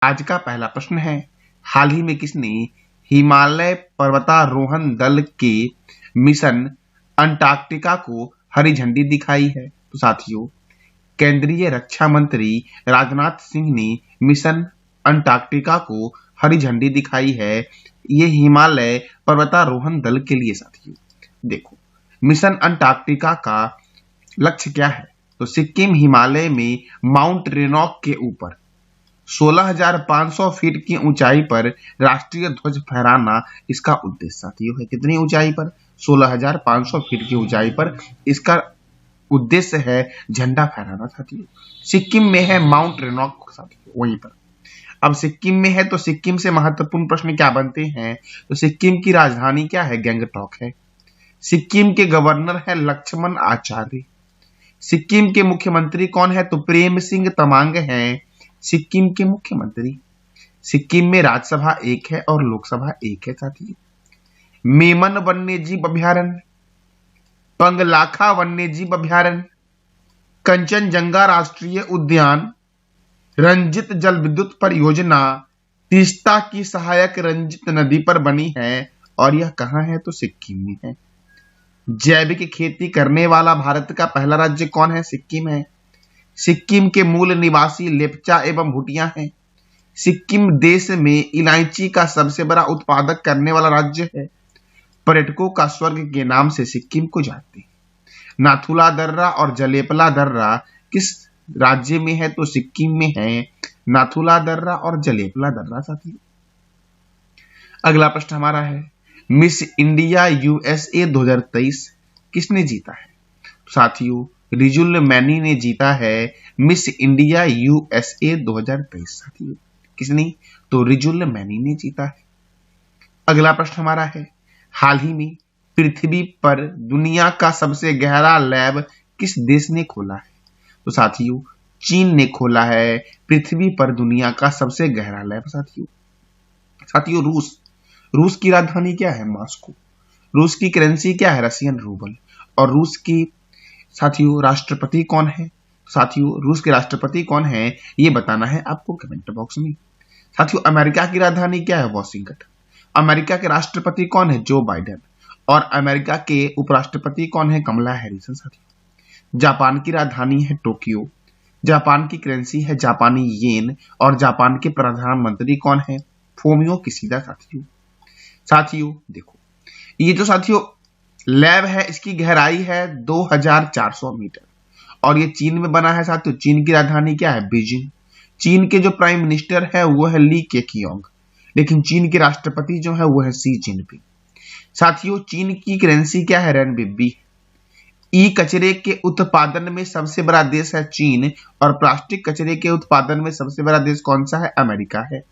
आज का पहला प्रश्न है, हाल ही में किसने हिमालय पर्वतारोहण दल के मिशन अंटार्कटिका को हरी झंडी दिखाई है? तो साथियों, केंद्रीय रक्षा मंत्री राजनाथ सिंह ने मिशन अंटार्कटिका को हरी झंडी दिखाई है। ये हिमालय पर्वतारोहण दल के लिए। साथियों देखो, मिशन अंटार्कटिका का लक्ष्य क्या है? तो सिक्किम हिमालय में माउंट रेनॉक के ऊपर 16,500 फीट की ऊंचाई पर राष्ट्रीय ध्वज फहराना इसका उद्देश्य साथियों है। कितनी ऊंचाई पर? 16,500 फीट की ऊंचाई पर इसका उद्देश्य है झंडा फहराना साथियों। सिक्किम में है माउंट रेनॉक साथियों, वहीं पर। अब सिक्किम में है तो सिक्किम से महत्वपूर्ण प्रश्न क्या बनते हैं? तो सिक्किम की राजधानी क्या है? गैंगटॉक है। सिक्किम के गवर्नर है लक्ष्मण आचार्य। सिक्किम के मुख्यमंत्री कौन है? तो प्रेम सिंह तमांग हैं सिक्किम के मुख्यमंत्री। सिक्किम में राज्यसभा एक है और लोकसभा एक है साथियों। मेमन वन्यजीव अभ्यारण्य, पंगलाखा वन्यजीव अभ्यारण्य, कंचनजंगा राष्ट्रीय उद्यान, रंजित जल विद्युत परियोजना तीस्ता की सहायक रंजित नदी पर बनी है और यह कहां है? तो सिक्किम में है। जैविक खेती करने वाला भारत का पहला राज्य कौन है? सिक्किम है। सिक्किम के मूल निवासी लेप्चा एवं भूटिया हैं। सिक्किम देश में इलायची का सबसे बड़ा उत्पादक करने वाला राज्य है। पर्यटकों का स्वर्ग के नाम से सिक्किम को जानते हैं। नाथुला दर्रा और जलेपला दर्रा किस राज्य में है? तो सिक्किम में है नाथुला दर्रा और जलेपला दर्रा साथियों। अगला प्रश्न हमारा है, मिस इंडिया यूएसए 2023 किसने जीता है? साथियों, रिजुल मैनी ने जीता है मिस इंडिया यूएसए 2023 साथियों। किसने? तो रिजुल मैनी ने जीता है। अगला प्रश्न हमारा है, हाल ही में पृथ्वी पर दुनिया का सबसे गहरा लैब किस देश ने खोला है? तो साथियों, चीन ने खोला है पृथ्वी पर दुनिया का सबसे गहरा लैब साथियों। साथियों, रूस की राजधानी क्या है? मॉस्को। रूस की करेंसी क्या है? Russian rouble. और रूस की साथियों राष्ट्रपति कौन है? साथियों, रूस के राष्ट्रपति कौन है ये बताना है आपको कमेंट बॉक्स में। साथियों, अमेरिका की राजधानी क्या है? वॉशिंगटन। अमेरिका के राष्ट्रपति कौन है? Joe Biden. और अमेरिका के उपराष्ट्रपति कौन है? कमला हैरिस। साथियों, जापान की राजधानी है टोक्यो। जापान की करेंसी है जापानी येन और जापान के प्रधानमंत्री कौन है? Fumio Kishida. साथियों देखो, ये जो साथियों लैब है इसकी गहराई है 2400 मीटर और ये चीन में बना है साथियों। चीन की राजधानी क्या है? बीजिंग। चीन के जो प्राइम मिनिस्टर है वो है ली केकियोंग, लेकिन चीन के राष्ट्रपति जो है वो है सी जिनपिंग। साथियों, चीन की करेंसी क्या है? रेनबिबी। ई कचरे के उत्पादन में सबसे बड़ा देश है चीन और प्लास्टिक कचरे के उत्पादन में सबसे बड़ा देश कौन सा है? अमेरिका है।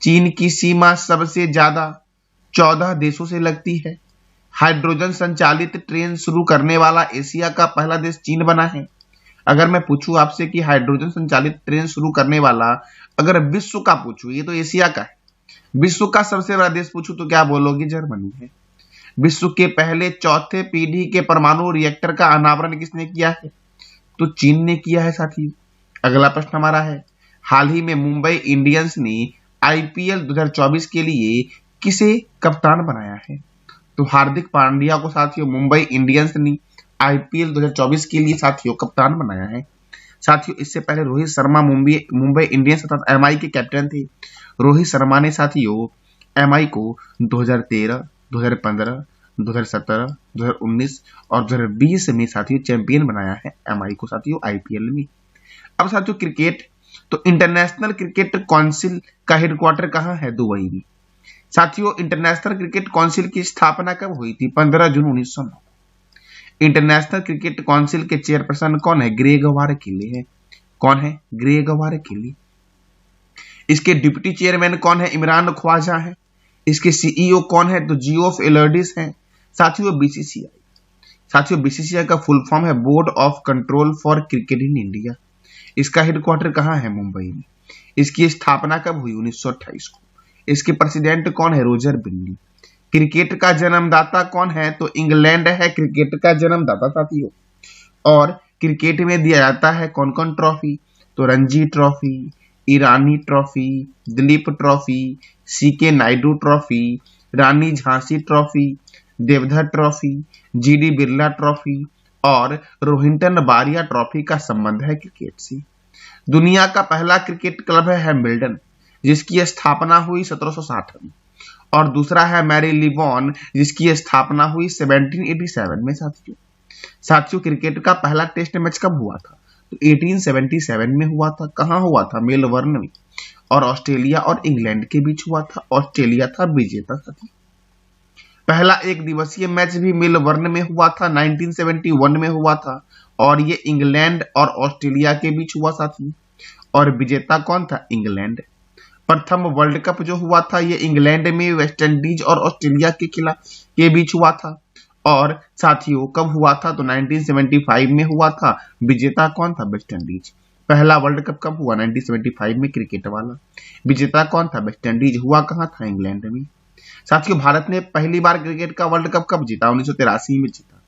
चीन की सीमा सबसे ज्यादा 14 देशों से लगती है। हाइड्रोजन संचालित ट्रेन शुरू करने वाला एशिया का पहला देश चीन बना है। अगर मैं पूछूं आपसे कि हाइड्रोजन संचालित ट्रेन शुरू करने वाला अगर विश्व का पूछूं, ये तो एशिया का है, विश्व का सबसे बड़ा देश पूछूं तो क्या बोलोगे? जर्मनी है। विश्व के पहले चौथे पीढ़ी के परमाणु रिएक्टर का अनावरण किसने किया है? तो चीन ने किया है साथियों। अगला प्रश्न हमारा है, हाल ही में मुंबई इंडियंस ने आईपीएल 2024 के लिए किसे कप्तान बनाया है? तो हार्दिक पांड्या को साथियों मुंबई इंडियंस ने आईपीएल 2024 के लिए साथियों कप्तान बनाया है। साथियों, इससे पहले रोहित शर्मा मुंबई इंडियंस अर्थात एमआई के कैप्टन थे। रोहित शर्मा ने साथियों एमआई को 2013, 2015, 2017, 2019 और 2020 में साथियों चैंपियन बनाया है एमआई को साथियों आईपीएल में। अब साथियों क्रिकेट, तो इंटरनेशनल क्रिकेट काउंसिल का हेडक्वार्टर कहाँ है? दुबई में। साथियों, इंटरनेशनल क्रिकेट काउंसिल की स्थापना कब हुई थी? 15 जून 1909। इंटरनेशनल क्रिकेट काउंसिल के चेयरपर्सन कौन है? ग्रेग वारकिले है। कौन है? ग्रेग वारकिले। इसके डिप्टी चेयरमैन कौन है? इमरान ख्वाजा है। इसके सीईओ कौन है? तो जियोफ एलर्डिस है। साथियों बीसीसीआई का फुल फॉर्म है board of control for cricket in India. इसका हेडक्वार्टर कहाँ है? मुंबई में। इसकी स्थापना कब हुई? 1928 को। इसके प्रेसिडेंट कौन है? रोजर बिन्नी। क्रिकेट का जन्मदाता कौन है? तो इंग्लैंड है क्रिकेट का जन्मदाता साथियों। और क्रिकेट में दिया जाता है कौन कौन ट्रॉफी? तो Ranji trophy, Irani trophy, Dilip trophy, CK Naidu trophy, Rani Jhansi trophy, Deodhar trophy, GD Birla trophy और रोहिंटन बारिया ट्रॉफी का संबंध है क्रिकेट से। दुनिया का पहला क्रिकेट क्लब है हैम्बल्डन, जिसकी स्थापना हुई 1760 में, और दूसरा है मैरीलिबॉन, जिसकी स्थापना हुई 1787 में। साथियों क्रिकेट का पहला टेस्ट मैच कब हुआ था? तो 1877 में हुआ था। कहाँ हुआ था? मेलबर्न में, और ऑस्ट्रेलिया और इंग्लैंड के बीच हुआ था। ऑस्ट्रेलिया था विजेता। साथियों पहला एक दिवसीय मैच भी मेलबर्न में हुआ था, 1971 में हुआ था, और ये इंग्लैंड और ऑस्ट्रेलिया के बीच हुआ साथियों, और विजेता कौन था? इंग्लैंड। प्रथम वर्ल्ड कप जो हुआ था ये इंग्लैंड में वेस्ट इंडीज और ऑस्ट्रेलिया के खिलाफ के बीच हुआ था, और साथियों कब हुआ था? तो 1975 में हुआ था। विजेता कौन था? West Indies. पहला वर्ल्ड कप कब हुआ? 1975 में, क्रिकेट वाला। विजेता कौन था? West Indies. हुआ कहाँ था? इंग्लैंड में। साथियों भारत ने पहली बार क्रिकेट का वर्ल्ड कप कब जीता? 1983 में जीता।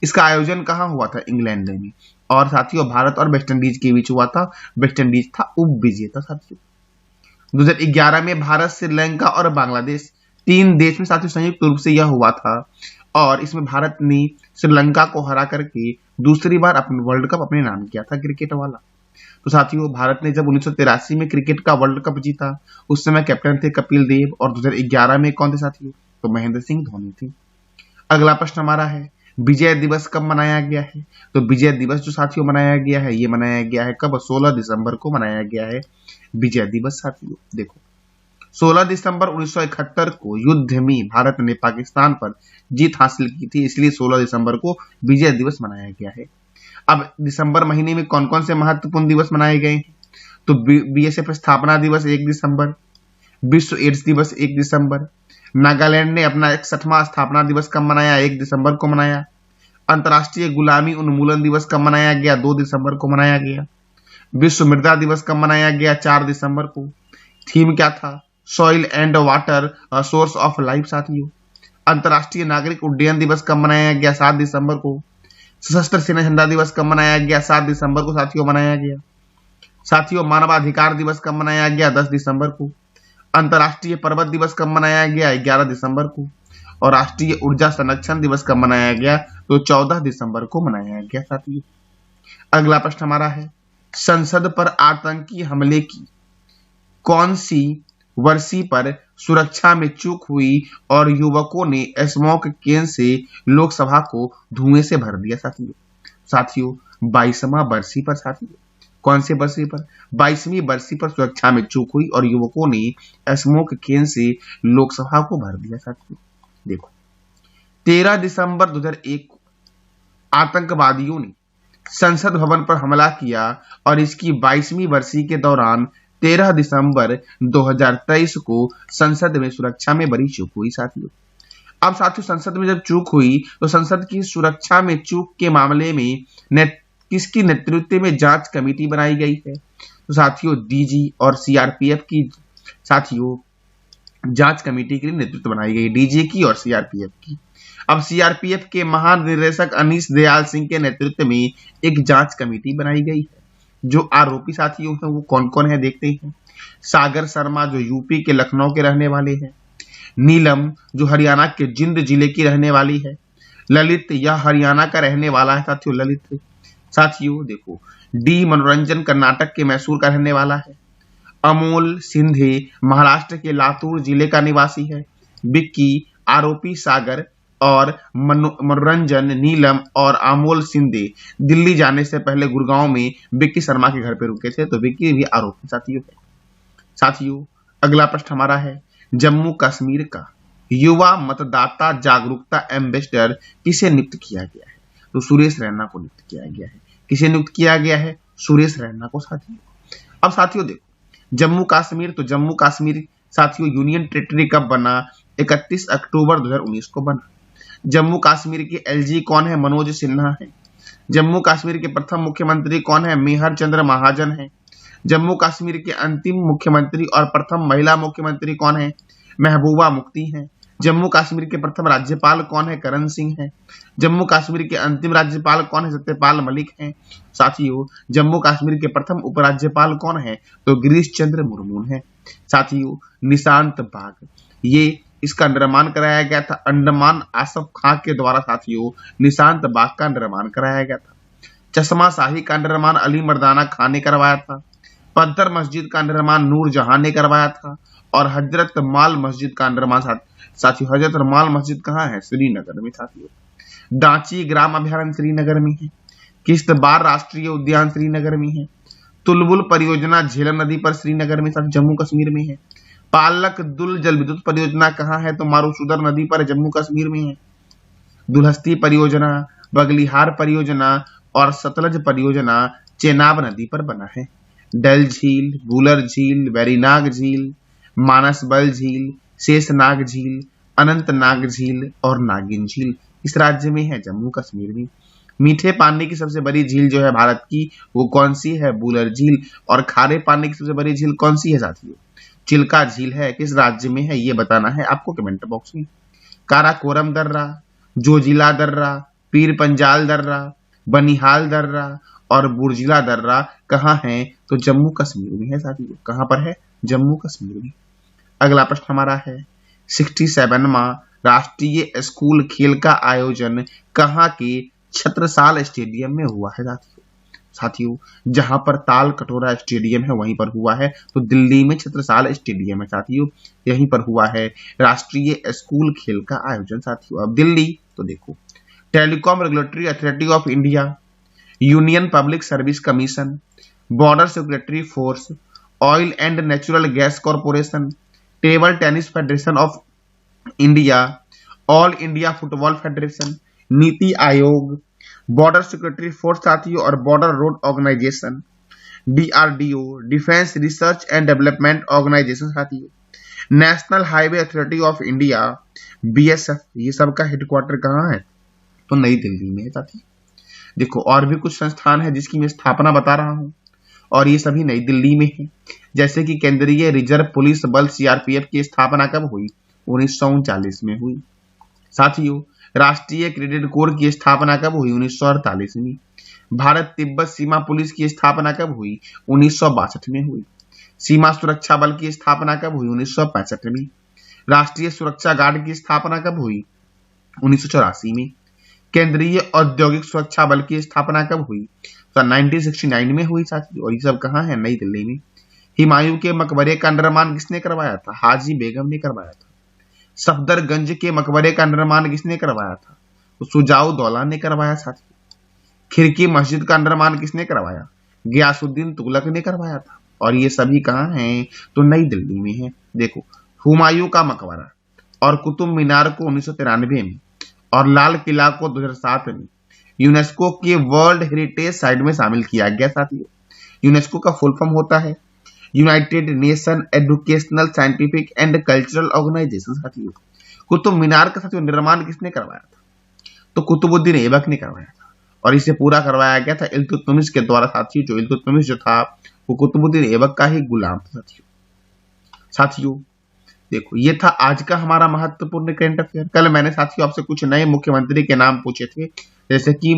इसका आयोजन कहाँ हुआ था? इंग्लैंड में। और साथियों भारत और वेस्ट इंडीज के बीच हुआ था। वेस्ट इंडीज था उप विजेता। साथियों 2011 में भारत, श्रीलंका और बांग्लादेश, 3 देश में साथियों संयुक्त रूप से यह हुआ था, और इसमें भारत ने श्रीलंका को हरा करके दूसरी बार अपने वर्ल्ड कप अपने नाम किया था, क्रिकेट वाला। तो साथियों भारत ने जब 1983 में क्रिकेट का वर्ल्ड कप जीता, उस समय कैप्टन थे कपिल देव, और 2011 में कौन थे साथियों? तो महेंद्र सिंह धोनी थे। अगला प्रश्न हमारा है, विजय दिवस कब मनाया गया है? तो विजय दिवस जो साथियों मनाया गया है, ये मनाया गया है कब? 16 दिसंबर को मनाया गया है विजय दिवस। साथियों देखो 16 दिसंबर 1971 को युद्ध में भारत ने पाकिस्तान पर जीत हासिल की थी, इसलिए 16 दिसंबर को विजय दिवस मनाया गया है। अब दिसंबर महीने में कौन कौन से महत्वपूर्ण दिवस मनाए गए हैं? तो बीएसएफ स्थापना दिवस 1 दिसंबर, विश्व एड्स दिवस 1 दिसंबर, नागालैंड ने अपना 61वां स्थापना दिवस कब मनाया? 1 दिसंबर को मनाया। अंतर्राष्ट्रीय गुलामी उन्मूलन दिवस कब मनाया गया? 2 दिसंबर को मनाया गया। विश्व मृदा दिवस कब मनाया गया? 4 दिसंबर को। थीम क्या था? Soil and water source of life. साथियों अंतर्राष्ट्रीय नागरिक उड्डयन दिवस कब मनाया गया? 7 दिसंबर को। सशस्त्र सेना झंडा दिवस कब मनाया गया? 7 दिसंबर को साथियों मनाया गया। साथियों मानवाधिकार दिवस कब मनाया गया? 10 दिसंबर को। अंतर्राष्ट्रीय पर्वत दिवस कब मनाया गया? 11 दिसंबर को। और राष्ट्रीय ऊर्जा संरक्षण दिवस कब मनाया गया? तो 14 दिसंबर को मनाया गया। साथियों अगला प्रश्न हमारा है, संसद पर आतंकी हमले की कौन सी वर्षी पर सुरक्षा में चूक हुई और युवकों ने स्मोक केन से लोकसभा को धुएं से भर दिया? साथियों 22वां बरसी पर। साथियों कौन से बरसी पर? 22वीं बरसी पर सुरक्षा में चूक हुई और युवकों ने स्मोक केन से लोकसभा को भर दिया। साथियों देखो 13 दिसंबर 2001 को आतंकवादियों ने संसद भवन पर हमला किया, और इसकी 22वीं बरसी के दौरान 13 दिसंबर 2023 को संसद में सुरक्षा में बड़ी चूक हुई। साथियों अब साथियों संसद में जब चूक हुई तो संसद की सुरक्षा में चूक के मामले में किसकी नेतृत्व में जांच कमेटी बनाई गई है? तो साथियों डीजी और सीआरपीएफ की साथियों जांच कमेटी के लिए नेतृत्व बनाई गई, डीजी की और सीआरपीएफ की। अब सीआरपीएफ के महानिदेशक अनीश दयाल सिंह के नेतृत्व में एक जांच कमेटी बनाई गई है। जो आरोपी साथियों हैं वो कौन कौन है देखते हैं। सागर शर्मा जो यूपी के लखनऊ के रहने वाले हैं, नीलम जो हरियाणा के जिंद जिले की रहने वाली है, ललित यह हरियाणा का रहने वाला है। साथियों देखो डी मनोरंजन कर्नाटक के मैसूर का रहने वाला है, अमोल सिंधे महाराष्ट्र के लातूर जिले का निवासी है, विक्की आरोपी सागर और मनोरंजन नीलम और अमोल सिंधे दिल्ली जाने से पहले गुड़गांव में विक्की शर्मा के घर पे रुके थे, तो विक्की भी आरोपी साथियों है। साथियों अगला प्रश्न हमारा है, जम्मू कश्मीर का युवा मतदाता जागरूकता एम्बेसडर किसे नियुक्त किया गया है? तो सुरेश रैना को नियुक्त किया गया है। किसे नियुक्त किया गया है? सुरेश रैना को। साथियों अब साथियों देखो जम्मू कश्मीर, तो जम्मू कश्मीर साथियों यूनियन टेरिटरी कब बना? 31 अक्टूबर 2019 को बना। जम्मू कश्मीर के एलजी कौन है? मनोज सिन्हा है। जम्मू कश्मीर के प्रथम मुख्यमंत्री कौन है? मेहर चंद्र महाजन है। जम्मू कश्मीर के अंतिम मुख्यमंत्री और प्रथम महिला मुख्यमंत्री कौन है? महबूबा मुफ्ती हैं। जम्मू कश्मीर के प्रथम राज्यपाल कौन है? करण सिंह है। जम्मू कश्मीर के अंतिम राज्यपाल कौन है? सत्यपाल मलिक हैं। साथियों, जम्मू कश्मीर के प्रथम उपराज्यपाल कौन है? तो गिरीश चंद्र मुर्मू है। साथियों, निशांत बाग, ये इसका निर्माण कराया गया था अंडमान आसफ खां के द्वारा। साथियों, निशांत बाग का निर्माण कराया गया था। चश्मा शाही का निर्माण अली मर्दाना खान ने करवाया था। पत्थर मस्जिद का निर्माण नूर जहां ने करवाया था। और हजरत माल मस्जिद का निर्माण साथियों, हजरत माल मस्जिद कहाँ है? श्रीनगर में। साथियों, डांची ग्राम अभयारण्य श्रीनगर में है। किश्तवाड़ राष्ट्रीय उद्यान श्रीनगर में है। तुलबुल परियोजना झेलम नदी पर श्रीनगर में जम्मू कश्मीर में है। पालक दुल जल विद्युत परियोजना कहाँ है? तो मारूसुदर नदी पर जम्मू कश्मीर में है। दुलहस्ती परियोजना, बगलिहार परियोजना और सतलज परियोजना चेनाब नदी पर बना है। डल झील, बुलर झील, वेरीनाग झील, मानसबल झील, शेषनाग झील, अनंतनाग झील और नागिन झील इस राज्य में है, जम्मू कश्मीर में। मीठे पानी की सबसे बड़ी झील जो है भारत की, वो कौन सी है? बुलर झील। और खारे पानी की सबसे बड़ी झील कौन सी है साथियों? चिल्का झील है। किस राज्य में है ये बताना है आपको कमेंट बॉक्स में। काराकोरम दर्रा, जोजिला दर्रा, पीर पंजाल दर्रा, बनिहाल दर्रा और बुर्जिला दर्रा कहाँ है? तो जम्मू कश्मीर में है साथियों। कहाँ पर है? जम्मू कश्मीर में। अगला प्रश्न हमारा है 67वां राष्ट्रीय स्कूल खेल का आयोजन कहाँ के छत्रसाल स्टेडियम में हुआ है साथियों? जहां पर ताल कटोरा स्टेडियम है वहीं पर हुआ है, तो दिल्ली में छत्रसाल स्टेडियम है साथियों, यहीं पर हुआ है राष्ट्रीय स्कूल खेल का आयोजन साथियों। अब दिल्ली तो देखो, telecom regulatory authority of India, union public service commission, border security force, oil and natural gas corporation, table tennis federation of India, all India football federation, NITI Aayog, border security force साथियों और border road organisation, DRDO, defence research and development organisation साथियों, national highway authority of India, BSF, ये सब का headquarter कहाँ है? तो नई दिल्ली में है साथियों। देखो, और भी कुछ संस्थान है जिसकी मैं स्थापना बता रहा हूं और ये सभी नई दिल्ली में है। जैसे कि केंद्रीय रिजर्व पुलिस बल सीआरपीएफ की स्थापना कब हुई? 1939 में हुई। साथियों, राष्ट्रीय क्रेडिट कोर की स्थापना कब हुई? 1948 में। भारत तिब्बत सीमा पुलिस की स्थापना कब हुई? 1962 में हुई। सीमा सुरक्षा बल की स्थापना कब हुई? 1965 में। राष्ट्रीय सुरक्षा गार्ड की स्थापना कब हुई? 1984 में। केंद्रीय औद्योगिक सुरक्षा बल की स्थापना कब हुई? तो 1969 में हुई साथियों, और ये सब कहाँ है? नई दिल्ली में। हुमायूं के मकबरे का निर्माण किसने करवाया था? हाजी बेगम ने करवाया था। सफदरगंज के मकबरे का निर्माण किसने करवाया था? तो सुजाउद्दौला ने करवाया साथियों। खिरकी मस्जिद का निर्माण किसने करवाया? गयासुद्दीन तुगलक ने करवाया था। और ये सभी कहाँ हैं? तो नई दिल्ली में है। देखो, हुमायूं का मकबरा और कुतुब मीनार को 1993 में और लाल किला को 2007 में यूनेस्को के वर्ल्ड हेरिटेज साइट में शामिल किया गया साथियों। यूनेस्को का फुल फॉर्म होता है United Nation Educational Scientific and Cultural Organization साथियों। कुतुब मीनार का साथियों निर्माण किसने करवाया था? तो कुतुबुद्दीन ऐबक ने करवाया था, और इसे पूरा करवाया गया था इल्तुतमिश के द्वारा साथियों। जो इल्तुतमिश जो था वो कुतुबुद्दीन ऐबक का ही गुलाम था साथियों। देखो, ये था आज का हमारा महत्वपूर्ण करंट अफेयर। कल मैंने साथियों आपसे कुछ नए मुख्यमंत्री के नाम पूछे थे, जैसे कि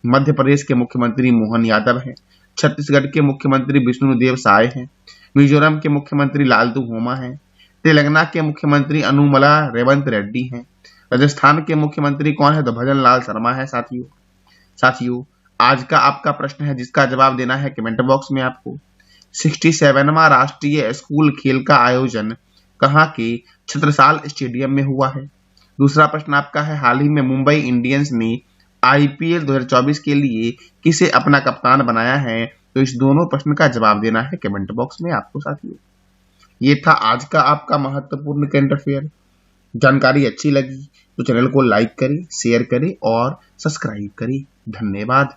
मध्य प्रदेश के मुख्यमंत्री मोहन यादव हैं, छत्तीसगढ़ के मुख्यमंत्री विष्णुदेव साय हैं, मिजोरम के मुख्यमंत्री लालतू होमा हैं, तेलंगाना के मुख्यमंत्री अनुमला रेवंत रेड्डी हैं, राजस्थान के मुख्यमंत्री कौन है? तो भजन लाल शर्मा है साथियों, आज का आपका प्रश्न है जिसका जवाब देना है कमेंट बॉक्स में आपको। 67वां राष्ट्रीय स्कूल खेल का आयोजन कहाँ के छत्रसाल स्टेडियम में हुआ है? दूसरा प्रश्न आपका है, हाल ही में मुंबई इंडियंस ने आईपीएल 2024 के लिए किसे अपना कप्तान बनाया है? तो इस दोनों प्रश्न का जवाब देना है कमेंट बॉक्स में आपको साथियों। ये था आज का आपका महत्वपूर्ण करंट अफेयर। जानकारी अच्छी लगी तो चैनल को लाइक करें, शेयर करें और सब्सक्राइब करें। धन्यवाद।